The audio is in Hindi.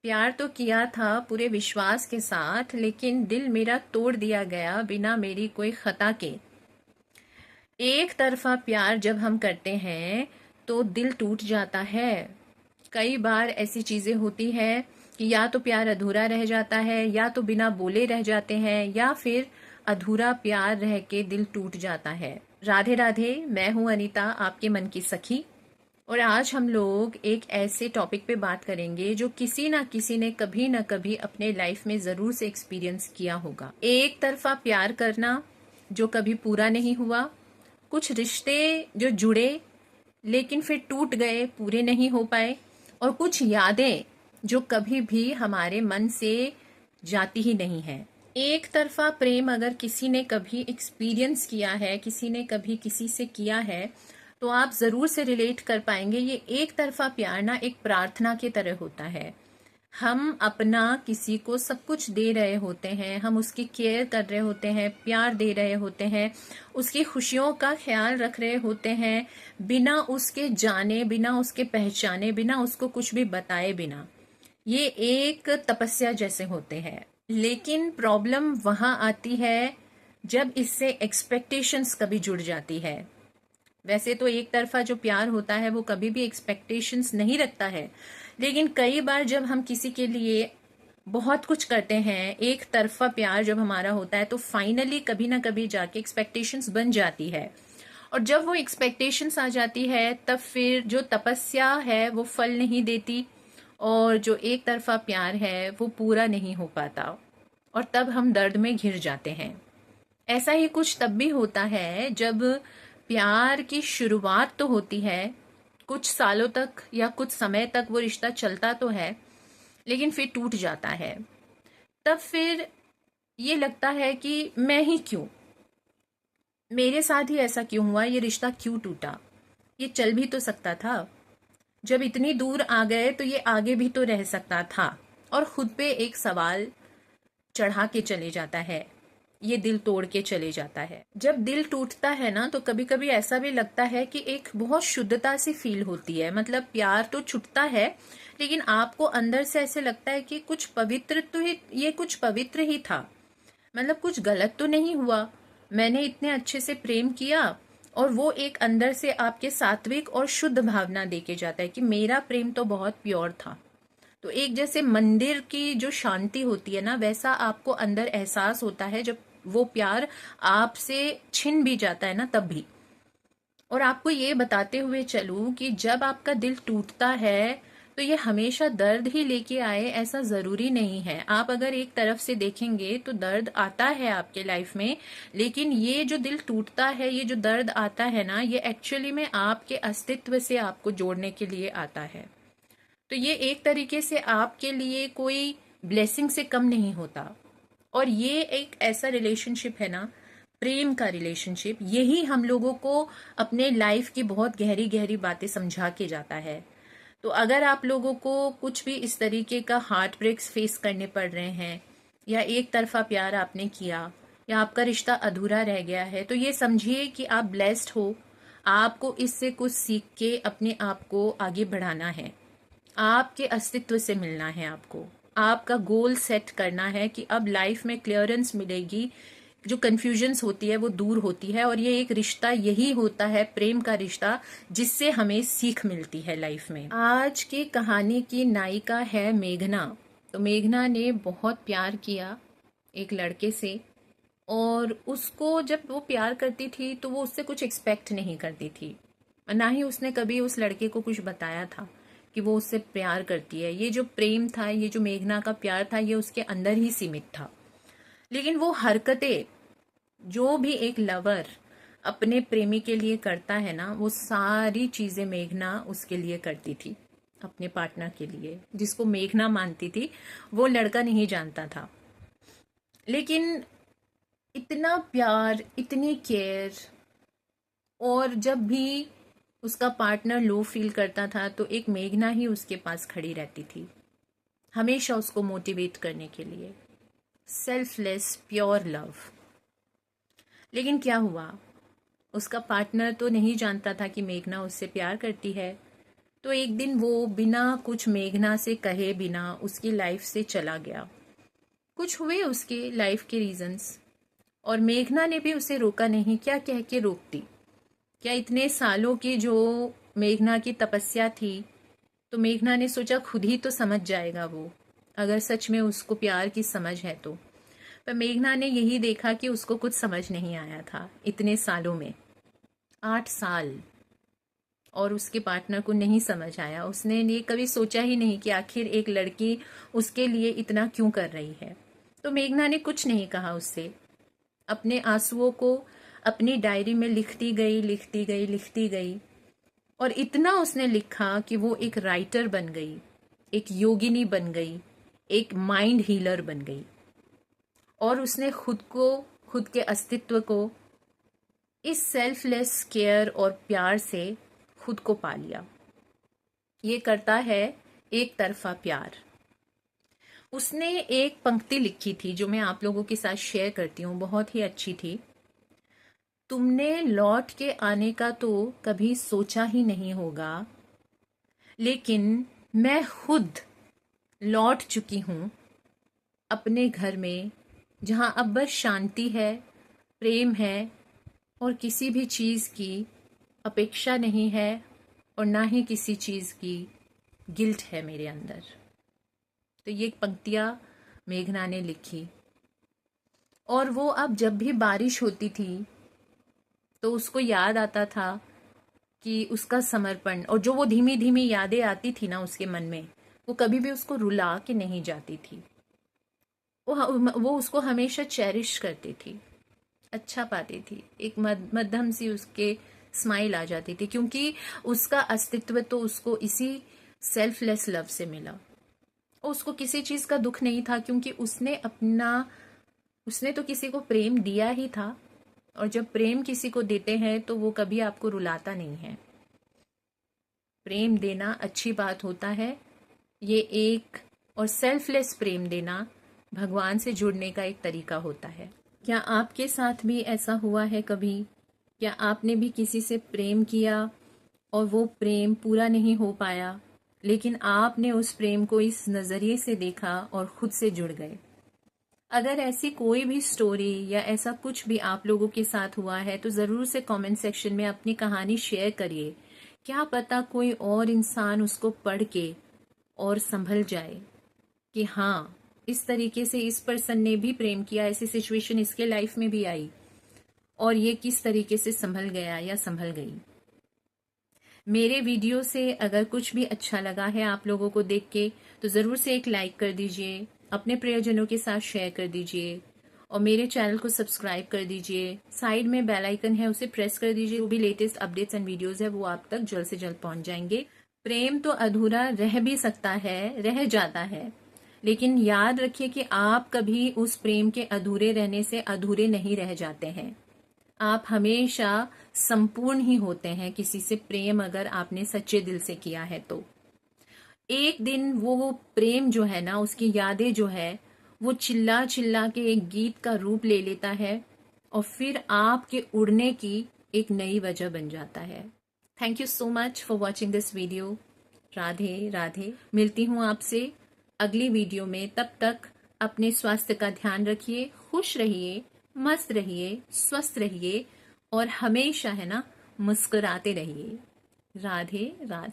प्यार तो किया था पूरे विश्वास के साथ, लेकिन दिल मेरा तोड़ दिया गया बिना मेरी कोई खता के। एक तरफा प्यार जब हम करते हैं तो दिल टूट जाता है। कई बार ऐसी चीजें होती है कि या तो प्यार अधूरा रह जाता है, या तो बिना बोले रह जाते हैं, या फिर अधूरा प्यार रह के दिल टूट जाता है। राधे राधे, मैं हूं अनीता, आपके मन की सखी। और आज हम लोग एक ऐसे टॉपिक पे बात करेंगे जो किसी ना किसी ने कभी ना कभी अपने लाइफ में जरूर से एक्सपीरियंस किया होगा। एक तरफा प्यार करना जो कभी पूरा नहीं हुआ, कुछ रिश्ते जो जुड़े लेकिन फिर टूट गए, पूरे नहीं हो पाए, और कुछ यादें जो कभी भी हमारे मन से जाती ही नहीं है। एक तरफा प्रेम अगर किसी ने कभी एक्सपीरियंस किया है, किसी ने कभी किसी से किया है, तो आप जरूर से रिलेट कर पाएंगे। ये एक तरफा प्यार ना एक प्रार्थना की तरह होता है। हम अपना किसी को सब कुछ दे रहे होते हैं, हम उसकी केयर कर रहे होते हैं, प्यार दे रहे होते हैं, उसकी खुशियों का ख्याल रख रहे होते हैं, बिना उसके जाने, बिना उसके पहचाने, बिना उसको कुछ भी बताए बिना। ये एक तपस्या जैसे होते हैं। लेकिन प्रॉब्लम वहां आती है जब इससे एक्सपेक्टेशंस कभी जुड़ जाती है। वैसे तो एक तरफा जो प्यार होता है वो कभी भी एक्सपेक्टेशंस नहीं रखता है, लेकिन कई बार जब हम किसी के लिए बहुत कुछ करते हैं, एक तरफा प्यार जब हमारा होता है, तो फाइनली कभी ना कभी जाके एक्सपेक्टेशंस बन जाती है। और जब वो एक्सपेक्टेशंस आ जाती है तब फिर जो तपस्या है वो फल नहीं देती, और जो एक तरफा प्यार है वो पूरा नहीं हो पाता, और तब हम दर्द में घिर जाते हैं। ऐसा ही कुछ तब भी होता है जब प्यार की शुरुआत तो होती है, कुछ सालों तक या कुछ समय तक वो रिश्ता चलता तो है, लेकिन फिर टूट जाता है। तब फिर ये लगता है कि मैं ही क्यों, मेरे साथ ही ऐसा क्यों हुआ, ये रिश्ता क्यों टूटा, ये चल भी तो सकता था। जब इतनी दूर आ गए तो ये आगे भी तो रह सकता था। और खुद पे एक सवाल चढ़ा के चले जाता है, ये दिल तोड़ के चले जाता है। जब दिल टूटता है ना, तो कभी कभी ऐसा भी लगता है कि एक बहुत शुद्धता सी फील होती है। मतलब प्यार तो छुटता है, लेकिन आपको अंदर से ऐसे लगता है कि कुछ पवित्र तो ही, ये कुछ पवित्र ही था। मतलब कुछ गलत तो नहीं हुआ, मैंने इतने अच्छे से प्रेम किया, और वो एक अंदर से आपके सात्विक और शुद्ध भावना देके जाता है कि मेरा प्रेम तो बहुत प्योर था। तो एक जैसे मंदिर की जो शांति होती है ना, वैसा आपको अंदर एहसास होता है जब वो प्यार आपसे छिन भी जाता है ना, तब भी। और आपको ये बताते हुए चलूं कि जब आपका दिल टूटता है तो ये हमेशा दर्द ही लेके आए, ऐसा जरूरी नहीं है। आप अगर एक तरफ से देखेंगे तो दर्द आता है आपके लाइफ में, लेकिन ये जो दिल टूटता है, ये जो दर्द आता है ना, ये एक्चुअली में आपके अस्तित्व से आपको जोड़ने के लिए आता है। तो ये एक तरीके से आपके लिए कोई ब्लेसिंग से कम नहीं होता। और ये एक ऐसा रिलेशनशिप है ना, प्रेम का रिलेशनशिप, यही हम लोगों को अपने लाइफ की बहुत गहरी गहरी बातें समझा के जाता है। तो अगर आप लोगों को कुछ भी इस तरीके का हार्ट ब्रेक्स फेस करने पड़ रहे हैं, या एक तरफा प्यार आपने किया, या आपका रिश्ता अधूरा रह गया है, तो ये समझिए कि आप ब्लेस्ड हो। आपको इससे कुछ सीख के अपने आप को आगे बढ़ाना है, आपके अस्तित्व से मिलना है, आपको आपका गोल सेट करना है कि अब लाइफ में क्लियरेंस मिलेगी, जो कंफ्यूजन्स होती है वो दूर होती है। और ये एक रिश्ता यही होता है, प्रेम का रिश्ता, जिससे हमें सीख मिलती है लाइफ में। आज की कहानी की नायिका है मेघना। तो मेघना ने बहुत प्यार किया एक लड़के से, और उसको जब वो प्यार करती थी तो वो उससे कुछ एक्सपेक्ट नहीं करती थी, ना ही उसने कभी उस लड़के को कुछ बताया था कि वो उससे प्यार करती है। ये जो प्रेम था, ये जो मेघना का प्यार था, ये उसके अंदर ही सीमित था। लेकिन वो हरकतें जो भी एक लवर अपने प्रेमी के लिए करता है ना, वो सारी चीजें मेघना उसके लिए करती थी, अपने पार्टनर के लिए। जिसको मेघना मानती थी वो लड़का नहीं जानता था। लेकिन इतना प्यार, इतनी केयर, और जब भी उसका पार्टनर लो फील करता था तो एक मेघना ही उसके पास खड़ी रहती थी, हमेशा उसको मोटिवेट करने के लिए। Selfless pure love. लेकिन क्या हुआ, उसका पार्टनर तो नहीं जानता था कि मेघना उससे प्यार करती है। तो एक दिन वो बिना कुछ मेघना से कहे बिना उसकी लाइफ से चला गया। कुछ हुए उसके लाइफ के रीजंस, और मेघना ने भी उसे रोका नहीं। क्या कह के रोकती? क्या इतने सालों की जो मेघना की तपस्या थी, तो मेघना ने सोचा खुद ही तो समझ जाएगा वो, अगर सच में उसको प्यार की समझ है तो। पर मेघना ने यही देखा कि उसको कुछ समझ नहीं आया था इतने सालों में, 8 साल, और उसके पार्टनर को नहीं समझ आया। उसने ये कभी सोचा ही नहीं कि आखिर एक लड़की उसके लिए इतना क्यों कर रही है। तो मेघना ने कुछ नहीं कहा उससे, अपने आंसुओं को अपनी डायरी में लिखती गई, लिखती गई, लिखती गई, और इतना उसने लिखा कि वो एक राइटर बन गई, एक योगिनी बन गई, एक माइंड हीलर बन गई, और उसने खुद को, खुद के अस्तित्व को इस सेल्फलेस केयर और प्यार से खुद को पा लिया। ये करता है एक तरफा प्यार। उसने एक पंक्ति लिखी थी जो मैं आप लोगों के साथ शेयर करती हूँ, बहुत ही अच्छी थी। तुमने लौट के आने का तो कभी सोचा ही नहीं होगा, लेकिन मैं खुद लौट चुकी हूँ अपने घर में, जहाँ अब बस शांति है, प्रेम है, और किसी भी चीज़ की अपेक्षा नहीं है, और ना ही किसी चीज़ की गिल्ट है मेरे अंदर। तो ये पंक्तियाँ मेघना ने लिखी, और वो अब जब भी बारिश होती थी तो उसको याद आता था कि उसका समर्पण, और जो वो धीमी धीमी यादें आती थी ना उसके मन में, वो कभी भी उसको रुला के नहीं जाती थी। वो उसको हमेशा चेरिश करती थी, अच्छा पाती थी, एक मध्यम सी उसके स्माइल आ जाती थी, क्योंकि उसका अस्तित्व तो उसको इसी सेल्फलेस लव से मिला। और उसको किसी चीज़ का दुख नहीं था, क्योंकि उसने तो किसी को प्रेम दिया ही था, और जब प्रेम किसी को देते हैं तो वो कभी आपको रुलाता नहीं है। प्रेम देना अच्छी बात होता है, ये एक, और सेल्फलेस प्रेम देना भगवान से जुड़ने का एक तरीका होता है। क्या आपके साथ भी ऐसा हुआ है कभी? क्या आपने भी किसी से प्रेम किया और वो प्रेम पूरा नहीं हो पाया, लेकिन आपने उस प्रेम को इस नज़रिए से देखा और खुद से जुड़ गए? अगर ऐसी कोई भी स्टोरी या ऐसा कुछ भी आप लोगों के साथ हुआ है तो ज़रूर से कमेंट सेक्शन में अपनी कहानी शेयर करिए। क्या पता कोई और इंसान उसको पढ़ के और संभल जाए कि हाँ, इस तरीके से इस पर्सन ने भी प्रेम किया, ऐसी सिचुएशन इसके लाइफ में भी आई, और ये किस तरीके से संभल गया या संभल गई। मेरे वीडियो से अगर कुछ भी अच्छा लगा है आप लोगों को देख के, तो ज़रूर से एक लाइक कर दीजिए, अपने प्रियजनों के साथ शेयर कर दीजिए, और मेरे चैनल को सब्सक्राइब कर दीजिए। साइड में बेल आइकन है, उसे प्रेस कर दीजिए। जो भी लेटेस्ट अपडेट्स एंड वीडियोस है वो आप तक जल्द से जल्द पहुंच जाएंगे। प्रेम तो अधूरा रह भी सकता है, रह जाता है, लेकिन याद रखिए कि आप कभी उस प्रेम के अधूरे रहने से अधूरे नहीं रह जाते हैं। आप हमेशा संपूर्ण ही होते हैं किसी से प्रेम अगर आपने सच्चे दिल से किया है तो। एक दिन वो प्रेम जो है ना, उसकी यादें जो है, वो चिल्ला चिल्ला के एक गीत का रूप ले लेता है, और फिर आपके उड़ने की एक नई वजह बन जाता है। Thank you so much for watching this video. Radhe Radhe. मिलती हूँ आपसे अगली वीडियो में। तब तक अपने स्वास्थ्य का ध्यान रखिए, खुश रहिए, मस्त रहिए, स्वस्थ रहिए, और हमेशा है ना मुस्कुराते रहिए। राधे राधे।